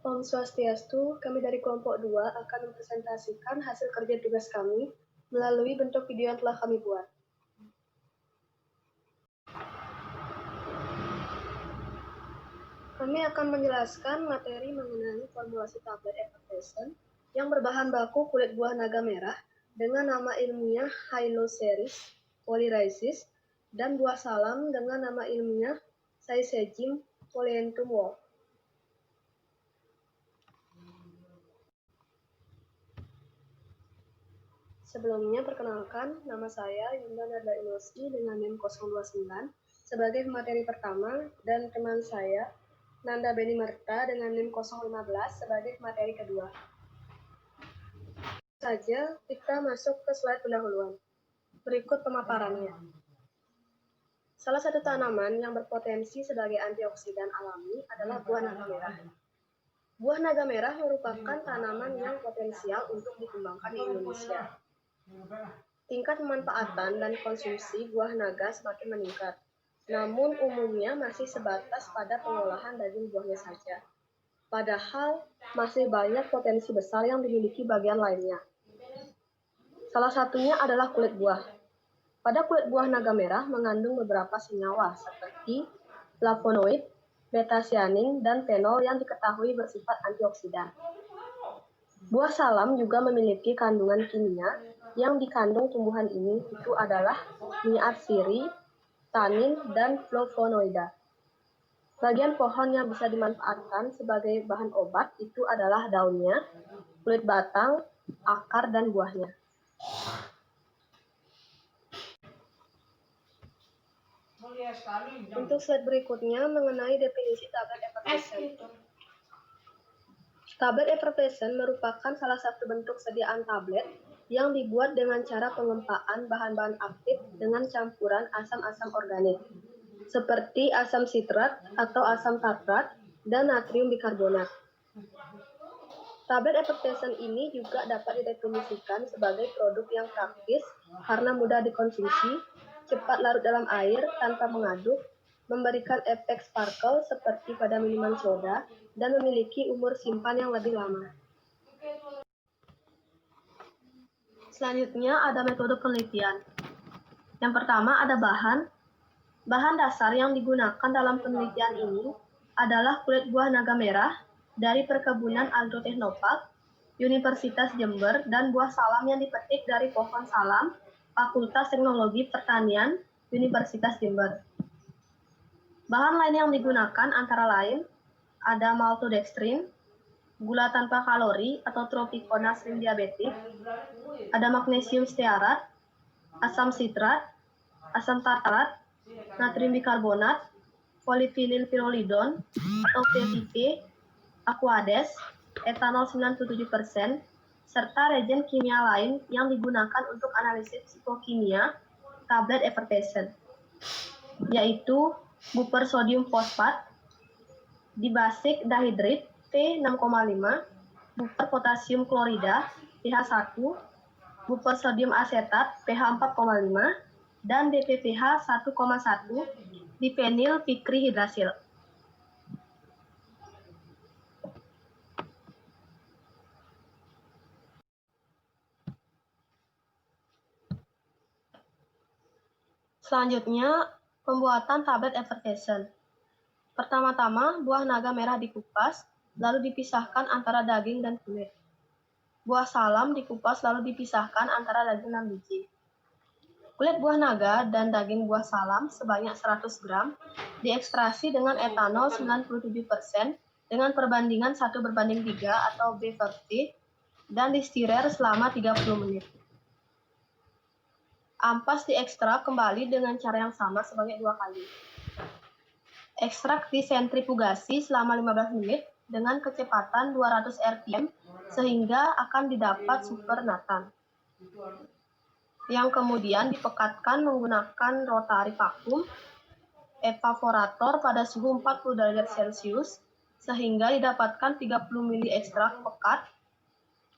Om Swastiastu, kami dari kelompok 2 akan mempresentasikan hasil kerja tugas kami melalui bentuk video yang telah kami buat. Kami akan menjelaskan materi mengenai formulasi tablet effervescent yang berbahan baku kulit buah naga merah dengan nama ilmiah Hyloceris polyricis dan buah salam dengan nama ilmiah Syzygium polyentum Wall. Sebelumnya, perkenalkan, nama saya Yunda Narda Inosi dengan NIM 029 sebagai materi pertama dan teman saya Nanda Beni Merta dengan NIM 015 sebagai materi kedua. Saja kita masuk ke slide pendahuluan. Berikut pemaparannya. Salah satu tanaman yang berpotensi sebagai antioksidan alami adalah buah naga merah. Buah naga merah merupakan tanaman yang potensial untuk dikembangkan di Indonesia. Tingkat pemanfaatan dan konsumsi buah naga semakin meningkat, namun umumnya masih sebatas pada pengolahan daging buahnya saja. Padahal masih banyak potensi besar yang dimiliki bagian lainnya. Salah satunya adalah kulit buah. Pada kulit buah naga merah mengandung beberapa senyawa seperti flavonoid, beta-cyanin, dan fenol yang diketahui bersifat antioksidan. Buah salam juga memiliki kandungan kimia yang dikandung tumbuhan ini, itu adalah niatsiri, tanin, dan flavonoida. Bagian pohon yang bisa dimanfaatkan sebagai bahan obat itu adalah daunnya, kulit batang, akar, dan buahnya. Untuk slide berikutnya mengenai definisi tablet effervescent. Tablet effervescent merupakan salah satu bentuk sediaan tablet yang dibuat dengan cara pengempaan bahan-bahan aktif dengan campuran asam-asam organik, seperti asam sitrat atau asam tartrat dan natrium bikarbonat. Tablet effervescent ini juga dapat didefinisikan sebagai produk yang praktis karena mudah dikonsumsi, cepat larut dalam air tanpa mengaduk, memberikan efek sparkle seperti pada minuman soda, dan memiliki umur simpan yang lebih lama. Selanjutnya ada metode penelitian. Yang pertama ada bahan. Bahan dasar yang digunakan dalam penelitian ini adalah kulit buah naga merah dari perkebunan Agrotechnopark, Universitas Jember, dan buah salam yang dipetik dari pohon salam, Fakultas Teknologi Pertanian, Universitas Jember. Bahan lain yang digunakan antara lain ada maltodextrin, gula tanpa kalori atau Tropicona diabetik, ada magnesium stearat, asam sitrat, asam tartrat, natrium bikarbonat, polyvinyl pyrrolidon atau PVP, aquades, etanol 97%, serta reagen kimia lain yang digunakan untuk analisis psikokimia tablet effervescent, yaitu buper sodium fosfat, dibasik dihidrat P6,5, buper potasium klorida pH 1, buper sodium asetat pH 4,5, dan DPPH 1,1 diphenyl picrihydrazil. Selanjutnya, pembuatan tablet effervescent. Pertama-tama, buah naga merah dikupas, lalu dipisahkan antara daging dan kulit. Buah salam dikupas lalu dipisahkan antara daging dan biji. Kulit buah naga dan daging buah salam sebanyak 100 gram diekstraksi dengan etanol 97% dengan perbandingan 1:3 atau B30 dan distirer selama 30 menit. Ampas diekstrak kembali dengan cara yang sama sebanyak 2 kali. Ekstrak disentrifugasi selama 15 menit dengan kecepatan 200 rpm sehingga akan didapat super natan, yang kemudian dipekatkan menggunakan rotary vacuum evaporator pada suhu 40 derajat Celcius sehingga didapatkan 30 ml ekstrak pekat,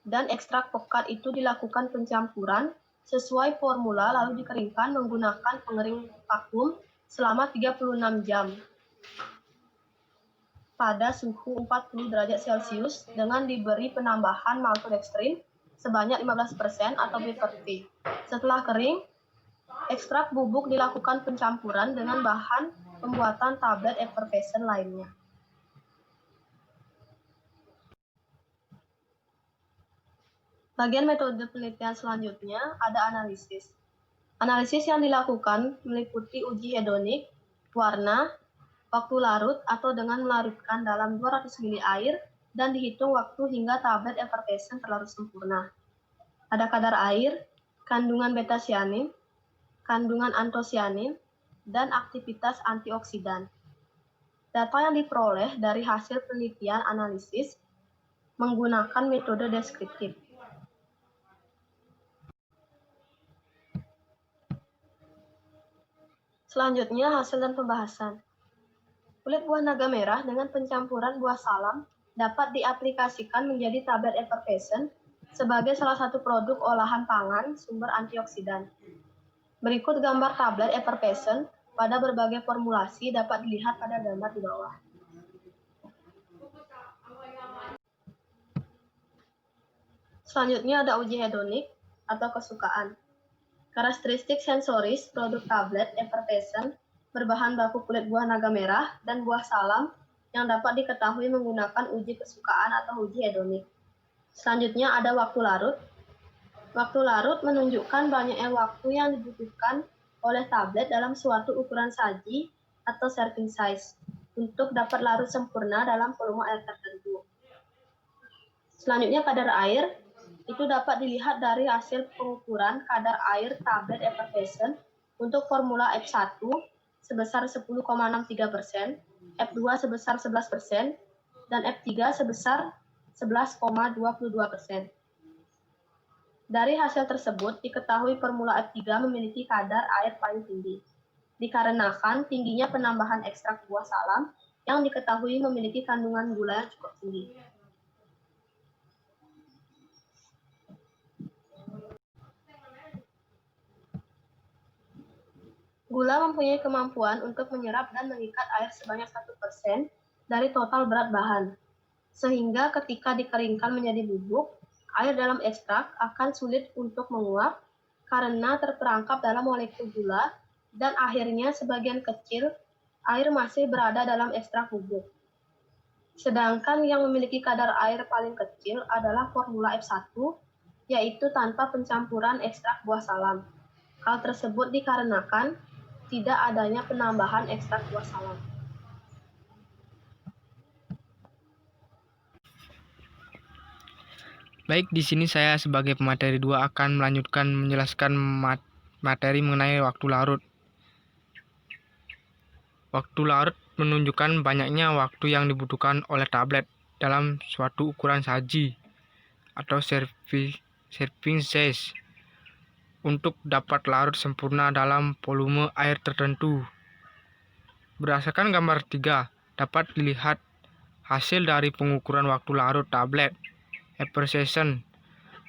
dan ekstrak pekat itu dilakukan pencampuran sesuai formula lalu dikeringkan menggunakan pengering vakum selama 36 jam. pada suhu 40 derajat Celcius dengan diberi penambahan maltodextrin sebanyak 15% atau B/T. Setelah kering, ekstrak bubuk dilakukan pencampuran dengan bahan pembuatan tablet effervescent lainnya. Bagian metode penelitian selanjutnya ada analisis. Analisis yang dilakukan meliputi uji hedonik, warna, waktu larut atau dengan melarutkan dalam 200 ml air dan dihitung waktu hingga tablet effervescent terlarut sempurna. Ada kadar air, kandungan beta-sianin, kandungan antosianin, dan aktivitas antioksidan. Data yang diperoleh dari hasil penelitian analisis menggunakan metode deskriptif. Selanjutnya, hasil dan pembahasan. Kulit buah naga merah dengan pencampuran buah salam dapat diaplikasikan menjadi tablet effervescent sebagai salah satu produk olahan pangan sumber antioksidan. Berikut gambar tablet effervescent pada berbagai formulasi dapat dilihat pada gambar di bawah. Selanjutnya ada uji hedonik atau kesukaan. Karakteristik sensoris produk tablet effervescent berbahan baku kulit buah naga merah dan buah salam yang dapat diketahui menggunakan uji kesukaan atau uji hedonik. Selanjutnya ada waktu larut. Waktu larut menunjukkan banyaknya waktu yang dibutuhkan oleh tablet dalam suatu ukuran saji atau serving size untuk dapat larut sempurna dalam volume air tertentu. Selanjutnya kadar air. Itu dapat dilihat dari hasil pengukuran kadar air tablet effervescent untuk formula F1 sebesar 10,63%, F2 sebesar 11%, dan F3 sebesar 11,22%. Dari hasil tersebut, diketahui formula F3 memiliki kadar air paling tinggi, dikarenakan tingginya penambahan ekstrak buah salam yang diketahui memiliki kandungan gula yang cukup tinggi. Gula mempunyai kemampuan untuk menyerap dan mengikat air sebanyak 1% dari total berat bahan, sehingga ketika dikeringkan menjadi bubuk, air dalam ekstrak akan sulit untuk menguap karena terperangkap dalam molekul gula dan akhirnya sebagian kecil air masih berada dalam ekstrak bubuk. Sedangkan yang memiliki kadar air paling kecil adalah formula F1, yaitu tanpa pencampuran ekstrak buah salam. Hal tersebut dikarenakan tidak adanya penambahan ekstrak buah salam. Baik, di sini saya sebagai pemateri 2 akan melanjutkan menjelaskan materi mengenai waktu larut. Waktu larut menunjukkan banyaknya waktu yang dibutuhkan oleh tablet dalam suatu ukuran saji atau serving size untuk dapat larut sempurna dalam volume air tertentu. Berdasarkan gambar 3, dapat dilihat hasil dari pengukuran waktu larut tablet effervescent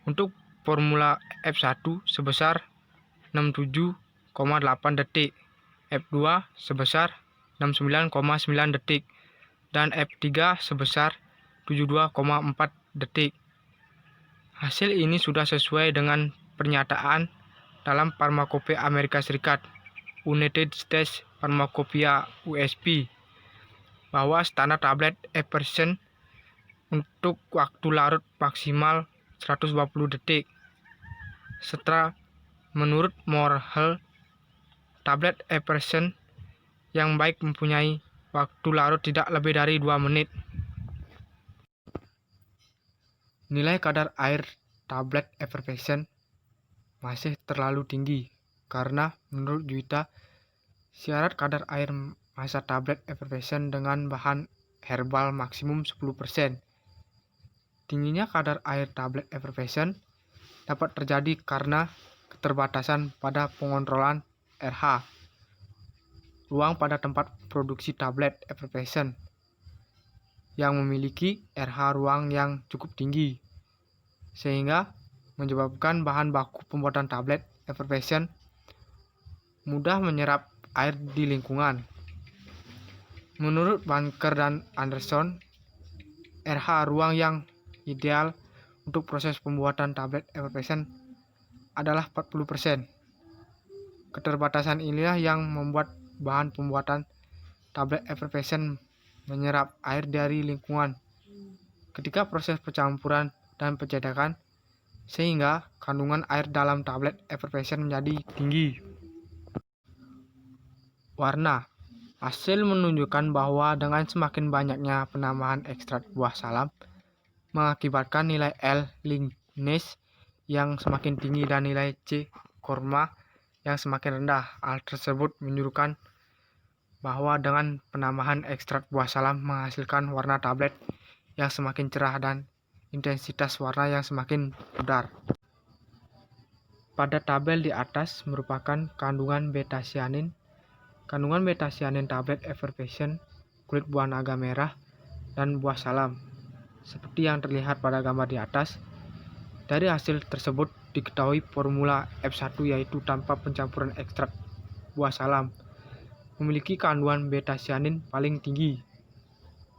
untuk formula F1 sebesar 67,8 detik, F2 sebesar 69,9 detik, dan F3 sebesar 72,4 detik. Hasil ini sudah sesuai dengan pernyataan dalam Pharmacopoeia Amerika Serikat, United States Pharmacopoeia USP, bahwa standar tablet effervescent untuk waktu larut maksimal 120 detik. Setelah menurut Morhel, tablet effervescent yang baik mempunyai waktu larut tidak lebih dari 2 menit. Nilai kadar air tablet effervescent masih terlalu tinggi karena menurut Juwita, syarat kadar air massa tablet effervescent dengan bahan herbal maksimum 10%. Tingginya kadar air tablet effervescent dapat terjadi karena keterbatasan pada pengontrolan RH, ruang pada tempat produksi tablet effervescent, yang memiliki RH ruang yang cukup tinggi, sehingga menyebabkan bahan baku pembuatan tablet effervescent mudah menyerap air di lingkungan. Menurut Banker dan Anderson, RH ruang yang ideal untuk proses pembuatan tablet effervescent adalah 40%. Keterbatasan inilah yang membuat bahan pembuatan tablet effervescent menyerap air dari lingkungan ketika proses pencampuran dan pencetakan, sehingga kandungan air dalam tablet effervescent menjadi tinggi. Warna. Hasil menunjukkan bahwa dengan semakin banyaknya penambahan ekstrak buah salam mengakibatkan nilai L. lignis yang semakin tinggi dan nilai C. korma yang semakin rendah. Hal tersebut menunjukkan bahwa dengan penambahan ekstrak buah salam menghasilkan warna tablet yang semakin cerah dan intensitas warna yang semakin pudar. Pada tabel di atas merupakan kandungan beta-cyanin. Kandungan beta-cyanin tablet effervescent kulit buah naga merah dan buah salam. Seperti yang terlihat pada gambar di atas, dari hasil tersebut diketahui formula F1 yaitu tanpa pencampuran ekstrak buah salam memiliki kandungan beta-cyanin paling tinggi.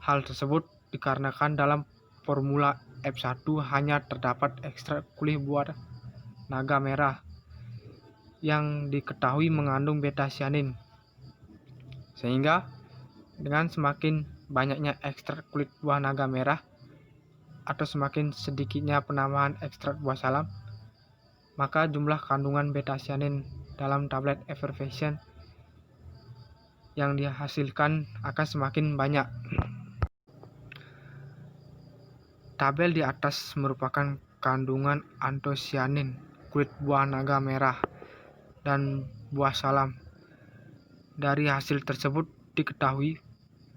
Hal tersebut dikarenakan dalam formula F1 hanya terdapat ekstrak kulit buah naga merah yang diketahui mengandung beta-cyanin. Sehingga dengan semakin banyaknya ekstrak kulit buah naga merah atau semakin sedikitnya penambahan ekstrak buah salam, maka jumlah kandungan beta-cyanin dalam tablet effervescent yang dihasilkan akan semakin banyak. Tabel di atas merupakan kandungan antosianin kulit buah naga merah dan buah salam. Dari hasil tersebut diketahui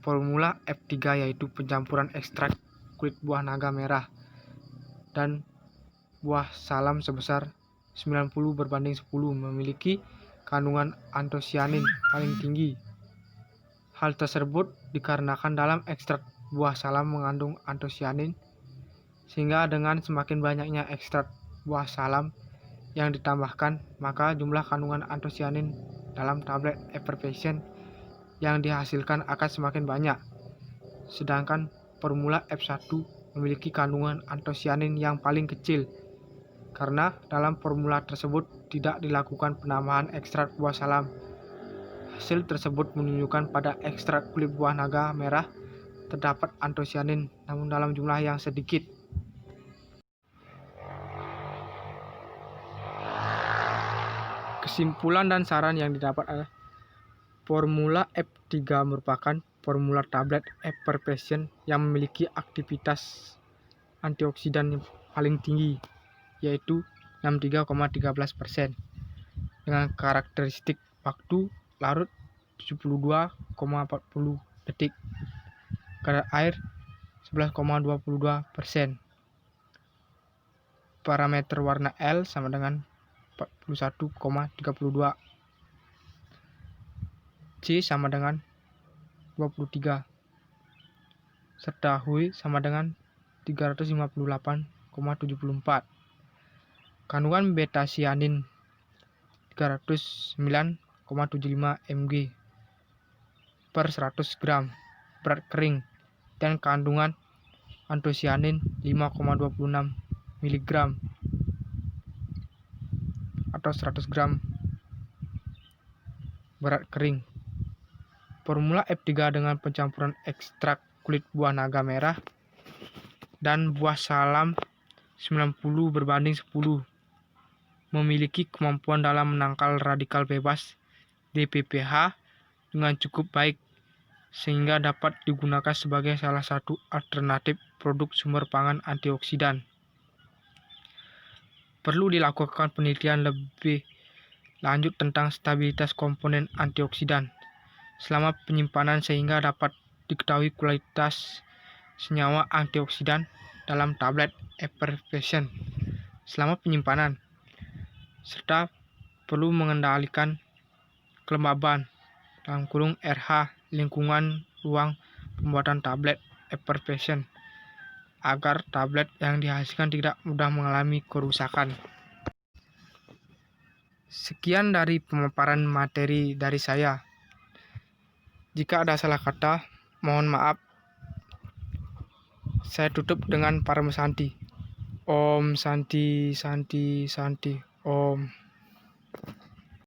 formula F3 yaitu pencampuran ekstrak kulit buah naga merah dan buah salam sebesar 90:10 memiliki kandungan antosianin paling tinggi. Hal tersebut dikarenakan dalam ekstrak buah salam mengandung antosianin, sehingga dengan semakin banyaknya ekstrak buah salam yang ditambahkan, maka jumlah kandungan antosianin dalam tablet effervescent yang dihasilkan akan semakin banyak. Sedangkan formula F1 memiliki kandungan antosianin yang paling kecil, karena dalam formula tersebut tidak dilakukan penambahan ekstrak buah salam. Hasil tersebut menunjukkan pada ekstrak kulit buah naga merah terdapat antosianin namun dalam jumlah yang sedikit. Kesimpulan dan saran yang didapat adalah formula F3 merupakan formula tablet effervescent yang memiliki aktivitas antioksidan yang paling tinggi, yaitu 63,13%, dengan karakteristik waktu larut 72,40 detik, kadar air 11,22%, parameter warna L sama dengan 41,32, C sama dengan 23, serta Hui sama dengan 358,74. Kandungan beta-cyanin 309,75 mg per 100 gram berat kering dan kandungan antosianin 5,26 mg atau 100 gram berat kering. Formula F3 dengan pencampuran ekstrak kulit buah naga merah dan buah salam 90:10 memiliki kemampuan dalam menangkal radikal bebas DPPH dengan cukup baik, sehingga dapat digunakan sebagai salah satu alternatif produk sumber pangan antioksidan. Perlu dilakukan penelitian lebih lanjut tentang stabilitas komponen antioksidan selama penyimpanan sehingga dapat diketahui kualitas senyawa antioksidan dalam tablet effervescent selama penyimpanan, serta perlu mengendalikan kelembaban (RH) lingkungan ruang pembuatan tablet effervescent agar tablet yang dihasilkan tidak mudah mengalami kerusakan. Sekian dari pemaparan materi dari saya. Jika ada salah kata, mohon maaf. Saya tutup dengan Parama Santi. Om Santi Santi Santi Om.